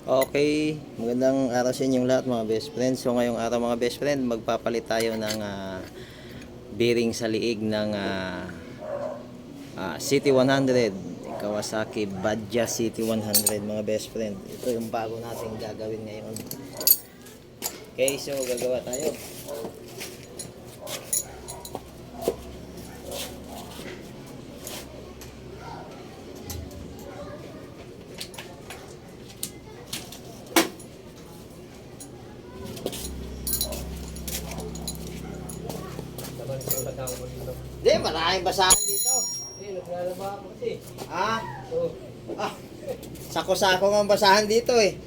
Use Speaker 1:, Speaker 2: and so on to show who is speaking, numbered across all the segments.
Speaker 1: Okay, magandang araw sa inyong lahat mga best friends. So ngayong araw mga best friend, magpapalit tayo ng bearing sa liig ng City 100 Kawasaki Badja City 100 mga best friend. Ito yung bago natin gagawin ngayon. Okay, so gagawa tayo. Hindi, maraming basahan dito.
Speaker 2: Naglalaba ako kasi.
Speaker 1: Ah,
Speaker 2: Oh.
Speaker 1: sako-sako ang basahan dito eh.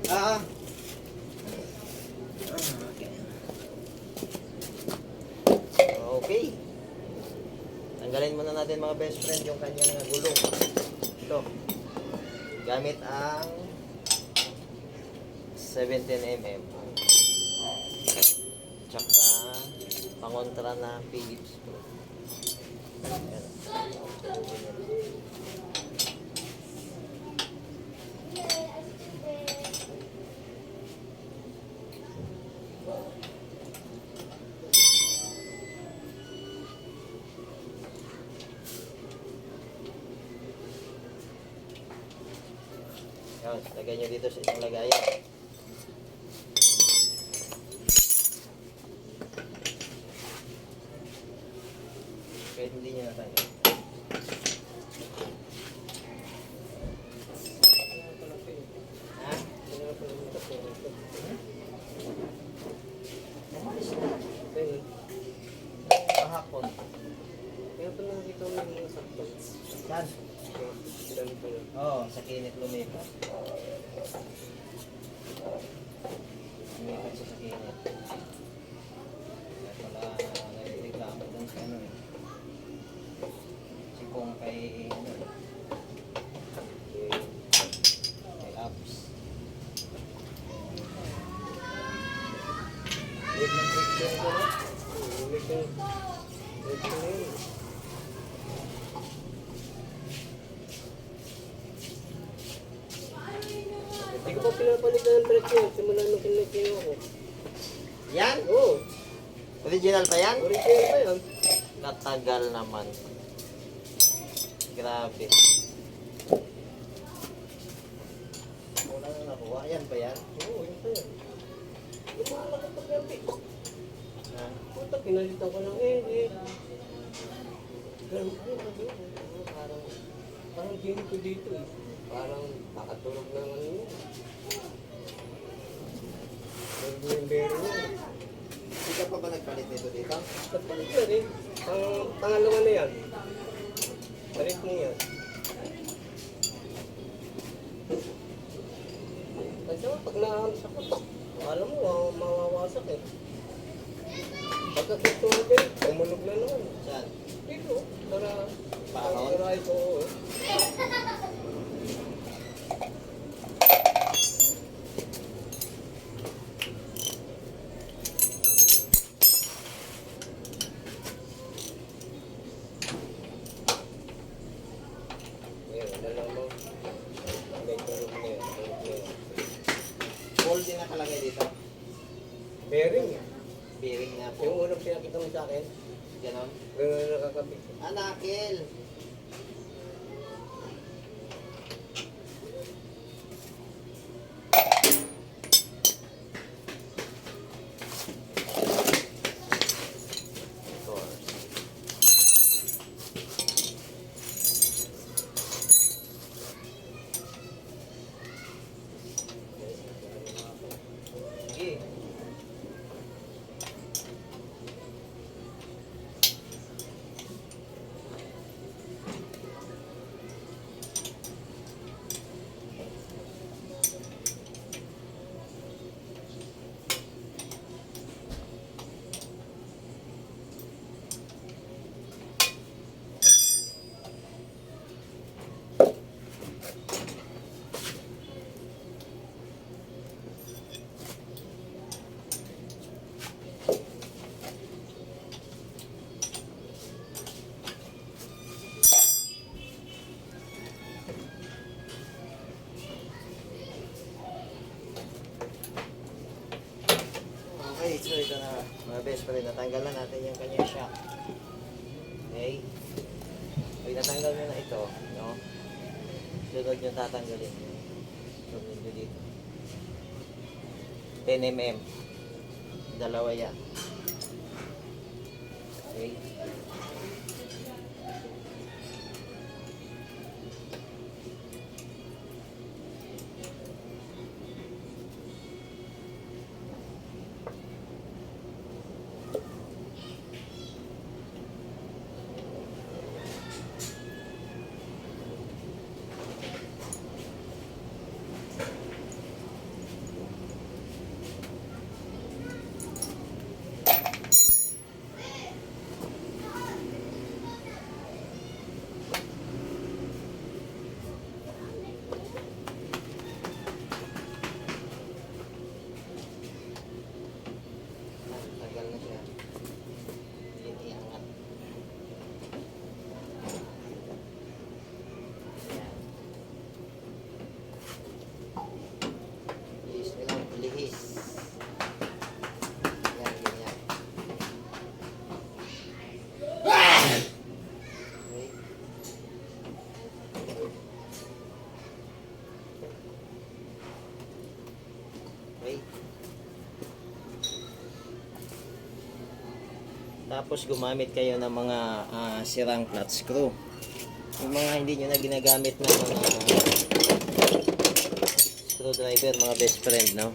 Speaker 1: Ah, okay. Tanggalin muna natin mga best friend yung kanyang gulong. Ito. Gamit ang 17mm. Tsaka pangontra na Phillips screw. Ayan. Yan, lagay nyo dito sa isang lagayan. Kahit hindi nyo natin. Ha? Kahapon.
Speaker 2: Kaya pa nakikita mo yung mga sakto.
Speaker 1: Saan?
Speaker 2: Dami pa yun.
Speaker 1: Oo, sa kinit lumipat. Lumipat siya sa kinit. Kaya pala nagreklamo dun sa ano eh. Si Kong kay ano eh. Kay Abs.
Speaker 2: Wait na friction ko na. Friction na yun. Hindi ko pa pinapalitan ng friction. Simula nung kinagkino ako.
Speaker 1: Yan?
Speaker 2: Oo.
Speaker 1: Original pa yan?
Speaker 2: Original pa yan.
Speaker 1: Natagal naman. Grabe. Wala na nakuha. Yan ba yan?
Speaker 2: Oo, yun pa yan. Lumalaki pa yan.
Speaker 1: Ha?
Speaker 2: Puta, pinalitan ko ng Ganun ko yun. Parang gini ko dito eh. Parang nakatulog ng ano yun. Yung bearing yun.
Speaker 1: Hindi ka pa ba nagpalit nito dito?
Speaker 2: Nagpalit na rin. Pangalawa na yan. Palit na yan. Kasi pag nahamas ako, alam mo, mawawasak eh. Pagkakitulog eh, umulog na naman.
Speaker 1: Saan?
Speaker 2: Dito, para
Speaker 1: Paahon?
Speaker 2: para ito. Ayan, wala lang mo. May tulog na yan, tulog na yan.
Speaker 1: Bolt din nakalagay dito.
Speaker 2: Bearing.
Speaker 1: Bearing na
Speaker 2: Yung
Speaker 1: po.
Speaker 2: unang pinakita mo sa akin,
Speaker 1: Ganon.
Speaker 2: gano'n na nakakabit.
Speaker 1: Anakil. Sige. ito na mga best friend, natanggal na natin yung kanyang shock. Okay? Pag natanggal nyo na ito, no? Sunod nyo tatanggalin. Sunod nyo dito. 10 mm. Dalawa yan. Okay? Tanggal na siya. Iangat. Ayan. Lihis nyo lang. Lihis. Ayan, ganyan. Okay. Okay. Tapos gumamit kayo ng mga sirang flat screw. Yung mga hindi nyo na ginagamit na mga screwdriver, mga best friend, no?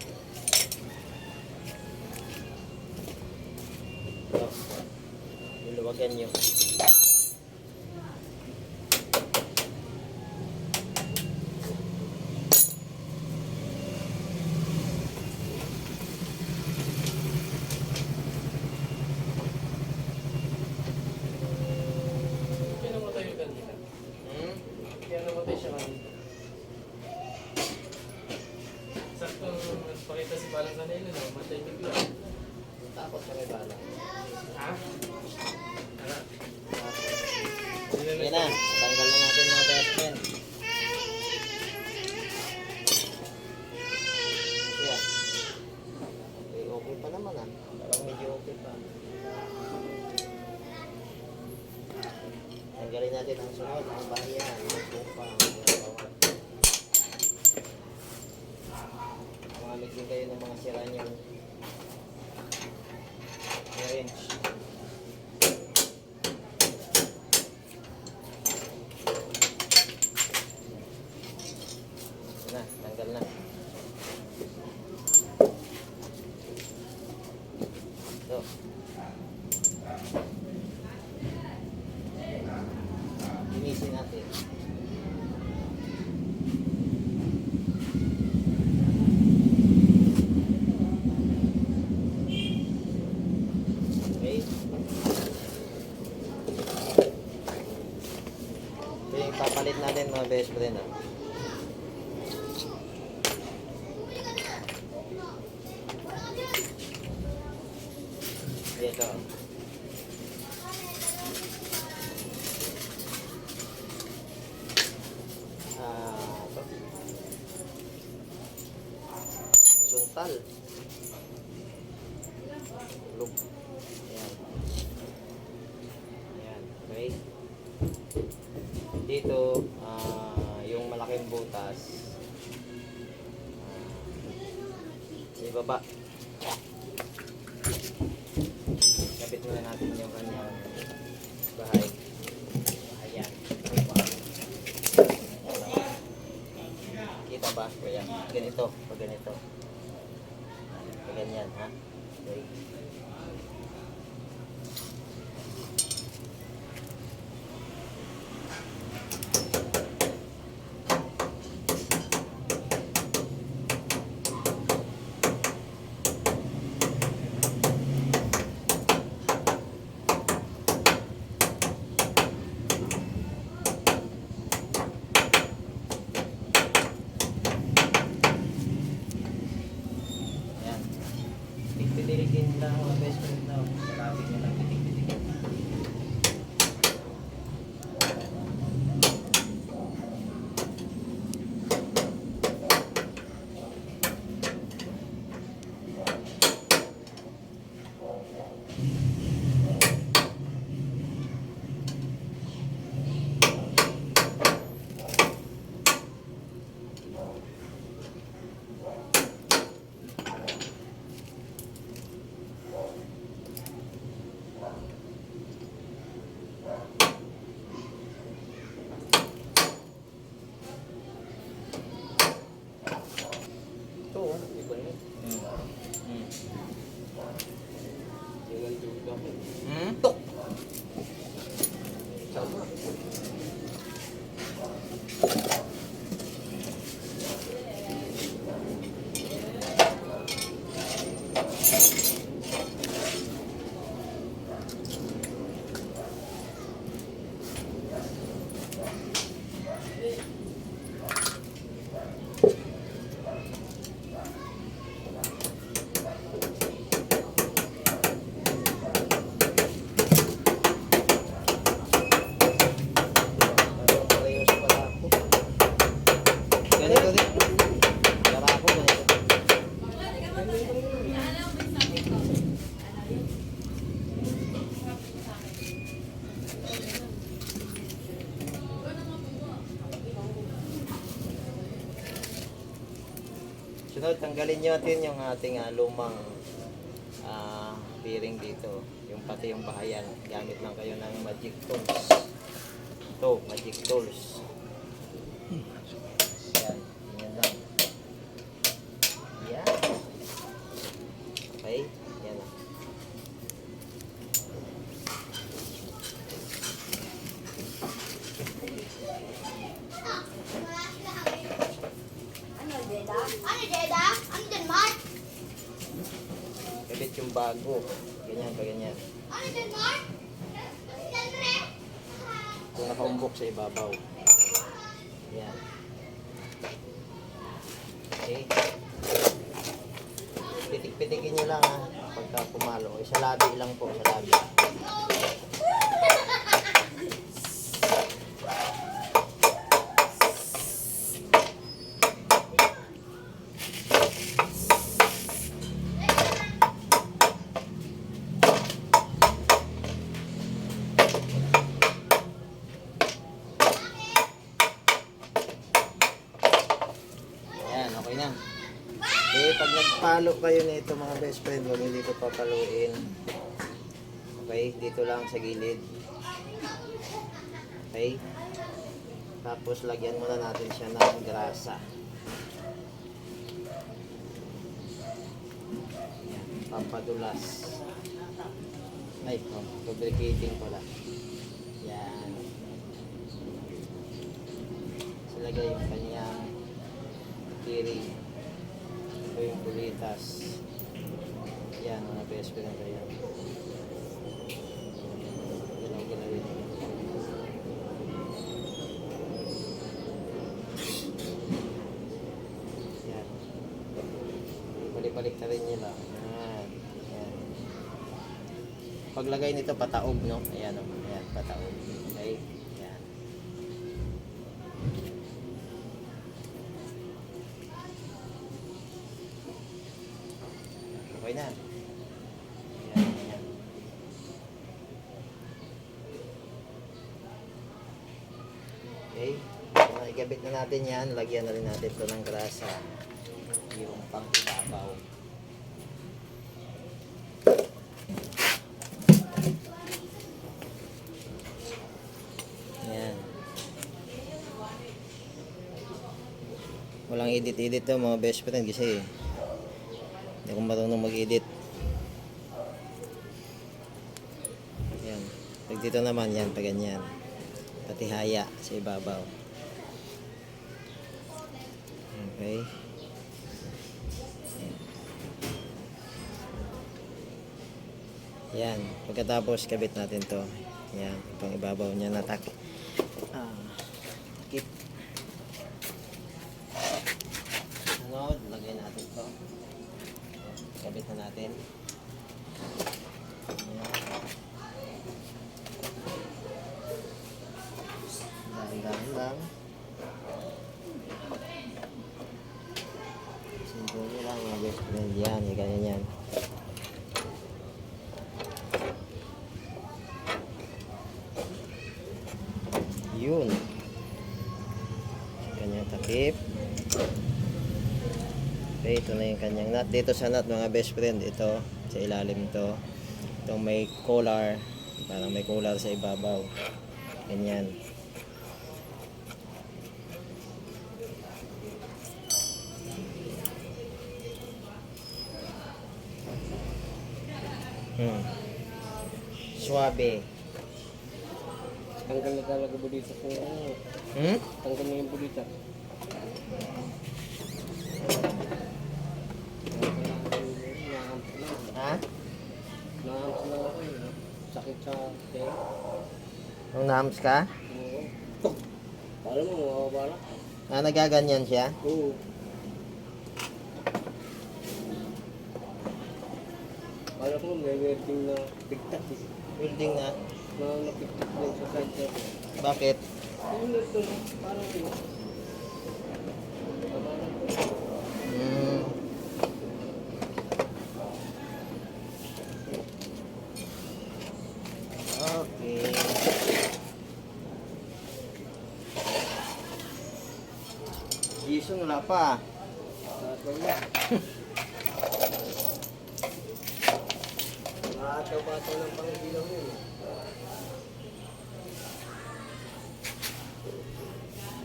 Speaker 1: So, luluwagan nyo.
Speaker 2: Kaya namatay yung kanina. Kaya namatay siya kanina. Sakto, nagpakita si Balang kanina, namatay bigla.
Speaker 1: Takot sa may bala.
Speaker 2: Ha? Ano?
Speaker 1: Yan na, tanggal na natin mga best friend. Siya. Okay, okay pa naman ah. Parang medyo okay pa. Tanggalin natin ang sunod, ang bahayan, ang bupa, ang bawat. Mamamit din kayo ng mga sira niyong wrench. Yan na, tanggal na. Ito. Linisin natin. Okay. Ito yung papalit natin mga best friend. Ah. Ito. Ito. Suntal. Loop. Ayan. Ayan. Okay. Dito, yung malaking butas. Sa baba. Kapit muna natin yung kanyang bahay. Ayan. Kita ba? Kuya? Ganito. Pag ganito. Pag ganyan, ha? Okay. Ayan. Pipilikin lang Sunod, tanggalin nyo natin yung ating lumang bearing dito. Yung pati yung bahayan. Gamit lang kayo ng magic tools. Ito, magic tools. Yan, yan lang. Yan. Okay, yan lang.
Speaker 3: Ano, Jeda? Ano, Jeda? Ano, Denmark?
Speaker 1: Kabit yung bago. Ganyan, ganyan.
Speaker 3: Ano, Denmark? Ano, Denmark?
Speaker 1: Kung nakaumbok sa ibabaw. Yan. Okay. Pitik-pitikin nyo lang ha. Pagka pumalo. Sa labi lang po. Sa labi. Ayan, okay na. Okay, pag nagpalo kayo nito mga best friend, huwag nyo dito papaluin. Okay, dito lang sa gilid. Okay. Tapos lagyan muna natin siya ng grasa. Ayan, pampadulas. Ay, lubricating pala. Yan. Silagay yung kanyang bearing. Ito yung bulitas. Yan, mga best friend na yan. Galaw-galawin. Yan. Balik-balik na rin nila. Yan. Yan. Paglagay nito pataog, no? Ayan, oh. Ayan, pataog. Okay? Yan. Okay na. Ayan, ayan. Okay. Ikabit na natin yan. Lagyan na rin natin ito ng grasa. Yung pang ibabaw. Ayan. Walang edit-edit to mga best friend kasi hindi ako marunong mag-edit. Ayan. Pag dito naman yan, pag ganyan. Pati haya sa ibabaw. Okay. Yan. Pagkatapos, kabit natin to. Yan. Pang ibabaw niya na takip. Takip. Sunod, lagay natin to. Kabit na natin. Yan. Dahan-dahan lang. Simple nyo lang mga best friend. Yan, ganyan yan. Yun. Kanyang takip. Okay, ito na yung kanyang nut. Dito sa nut mga best friend, ito sa ilalim to. Itong may collar. Parang may collar sa ibabaw. Ganyan. Suabe.
Speaker 2: Tanggal na talaga bulitas ng ano. Tanggal na yung bulitas.
Speaker 1: Ha?
Speaker 2: Nahamps na ako eh. Sakit sa tenga.
Speaker 1: Nung nahams ka?
Speaker 2: Oo. Para mo, mawawala.
Speaker 1: Nagaganyan siya?
Speaker 2: Oo. Para ko may welding na pigtat eh.
Speaker 1: Building na.
Speaker 2: Na napigtat din sa side na ito.
Speaker 1: Bakit?
Speaker 2: Yung ito, parang ito.
Speaker 1: Hmm. Okay. Jason, wala pa.
Speaker 2: Bata-bata ng pangbilang yun.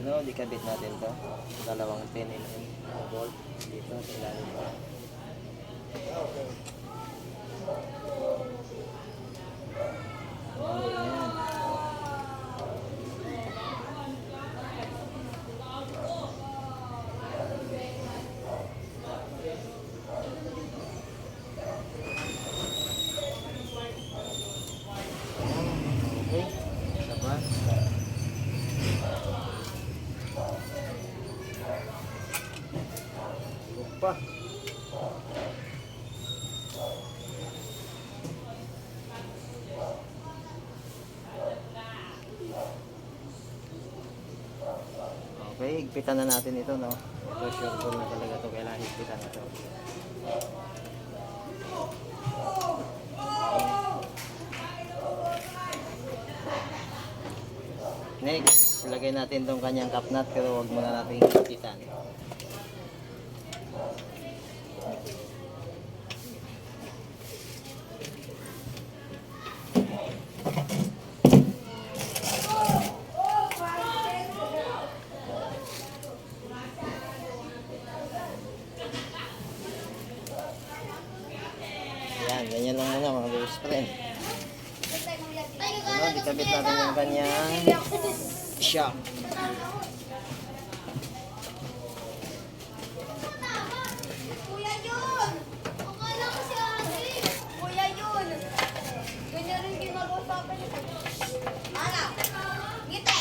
Speaker 1: No, di kabit natin to. Dalawang 10 mm bolt dito sa ilalim pa. Ayan. Okay. Labas.
Speaker 2: Pa.
Speaker 1: Okay, higpitan na natin ito, no? Ito sure ball na talaga ito. Kailangan higpitan na ito. Next, ilagay natin itong kanyang cap nut pero wag muna natin higpitan. Yan, ganyan lang muna mga best friend. Ano, dikabit natin yung kanyang shock.
Speaker 3: Kuya yun! Akala ko si ate. Kuya yun! Ganyan rin ginagawa sa akin. Ano? Ngiti!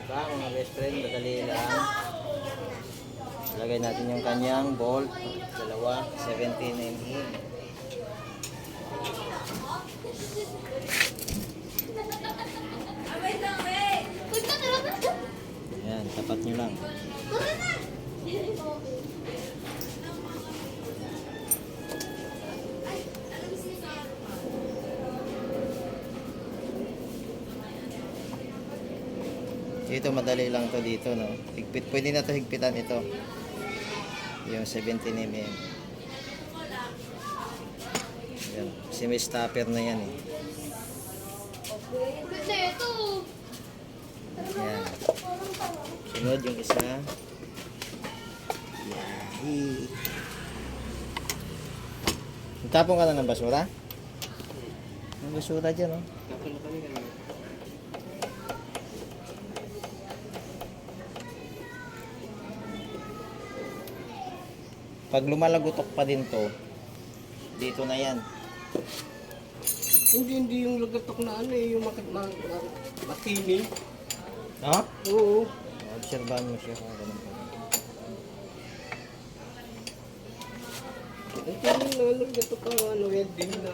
Speaker 1: Diba mga best friend, madali lang. Lagay natin yung kanyang bolt. Dalawa, 17 mm.
Speaker 3: Punta talaga.
Speaker 1: Ayan, tapat nyo lang.
Speaker 3: Tara na!
Speaker 1: Dito madali lang to dito, no. Higpit, pwede na to higpitan ito. Yung 17 mm. Yan, semi-stopper na yan eh.
Speaker 3: Kasi ito.
Speaker 1: Yan. Sunod yung isa. Yahi. Tapong ka na ng basura? Ang basura dyan, no.
Speaker 2: Kapal na kami kami.
Speaker 1: Pag lumalagutok pa din to, dito na yan.
Speaker 2: Hindi yung lagatok na ano eh, yung matini.
Speaker 1: Ha?
Speaker 2: Oo.
Speaker 1: Obserbahan mo siya kung ganun pa.
Speaker 2: Ito yung lagatok ang ano, wedding na.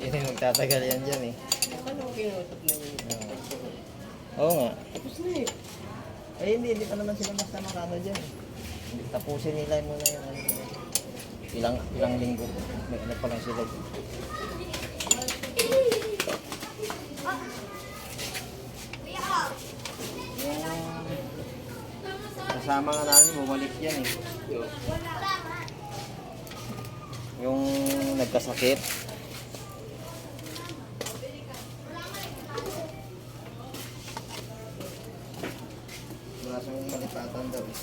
Speaker 1: Hindi na magtatagal yan dyan eh.
Speaker 2: Ano ang kinausap na yun?
Speaker 1: Oo nga.
Speaker 2: Tapos na eh.
Speaker 1: Eh hindi pa naman sila basta makano dyan eh. Tapusin nila muna yung ano. Ilang linggo. May ano pa lang sila. Kasama nga namin, bumalik yan eh. Yung nagkasakit. Wala siyang malipatan daw eh.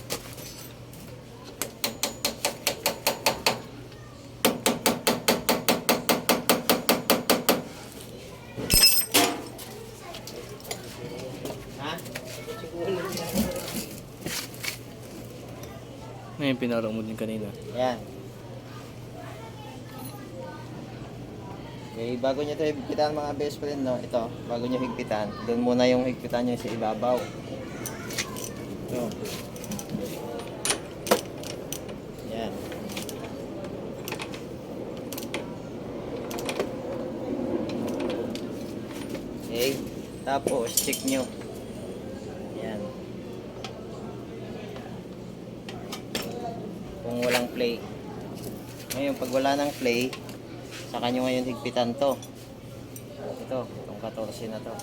Speaker 1: Ha?
Speaker 2: Ngayon pinarang mo din kanina.
Speaker 1: Ayan. Okay, bago nyo ito higpitan mga best friend, no? Ito, bago nyo higpitan, doon muna yung higpitan nyo sa ibabaw. Ito. Ayan. Okay, tapos check nyo. Ayan. kung walang play. Ngayon, pag wala ng play, saka nyo ngayon higpitan to. Ito, itong 14 na to.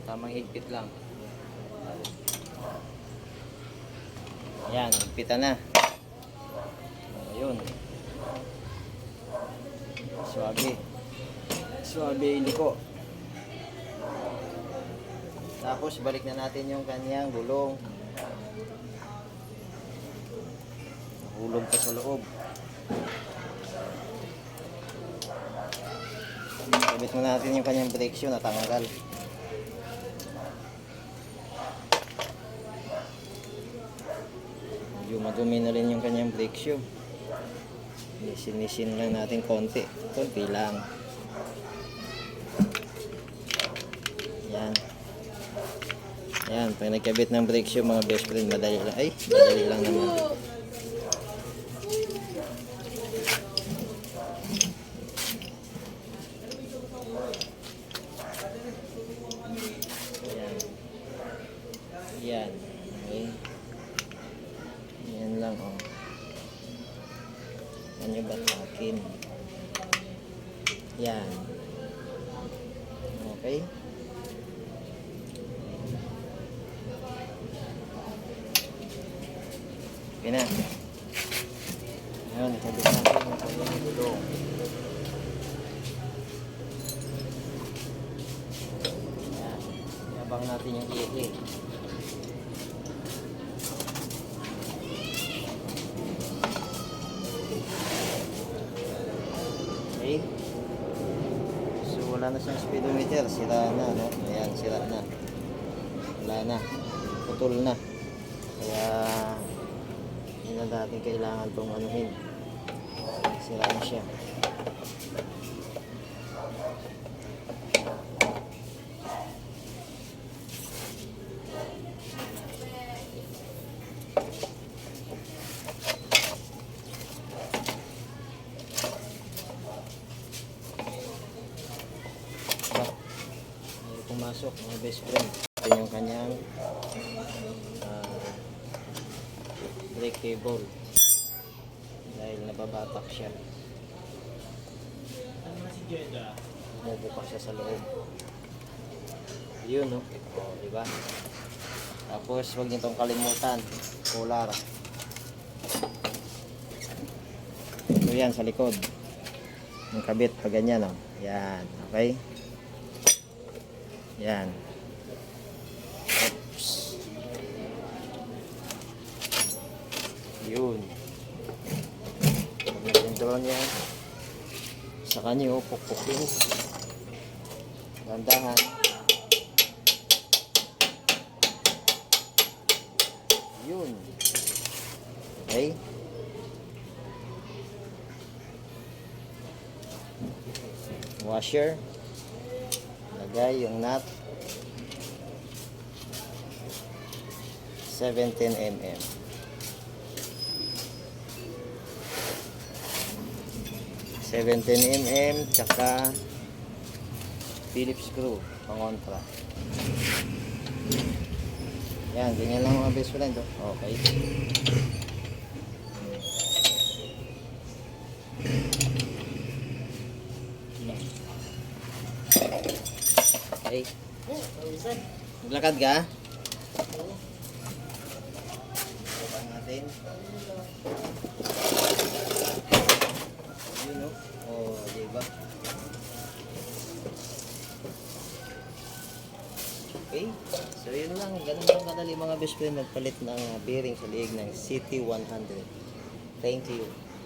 Speaker 1: Tamang higpit lang. Ayan, higpitan na. Ayun. Suwabe. Suwabe iliko. Tapos balik na natin yung kanyang gulong. Nahulog pa sa loob. Kabit mo natin yung kanyang brake shoe, natanggal. Medyo madumi na rin yung kanyang brake shoe. Nisin lang natin konti. Konti lang. Yan. Yan, pag nagkabit ng brake shoe mga best friend, madali lang. Ay, madali lang naman. Yan. Yan. Okay. Yan lang, oh. Yan yung batakin. Yan. Okay. Okay na. Ngayon, ikabit natin yung kanyang gulong. Yan. Iabang natin yung ihi. Okay. So, wala na siyang speedometer. Sira na, no? Ayan, sira na. Wala na. Putol na. Kaya, hindi na natin kailangan itong anuhin. Sira na siya. May pumasok mga best friend. Ito yung kanyang brake cable dahil nababatak siya. Bumubukas siya sa loob. Yun, no? O, diba? Tapos huwag nitong kalimutan, polar. Ito yan sa likod, yung kabit pag ganyan, no? Yan, okay? Yan. Yun. Pag nasinturon yan, sa kanyo, pukpukin. Gandahan. Yun. Okay. Washer. Lagay yung nut. 17 mm. 17 mm tsaka Phillips screw pangontra. Yan, ganyan lang mga best friend, oh. Okay. Okay. Maglakad ka? Bukang natin. Yun, no? Oh, diba? Okay. So, yun lang. Ganun lang kadali mga best friend magpalit ng bearing sa liig ng CT100. Thank you.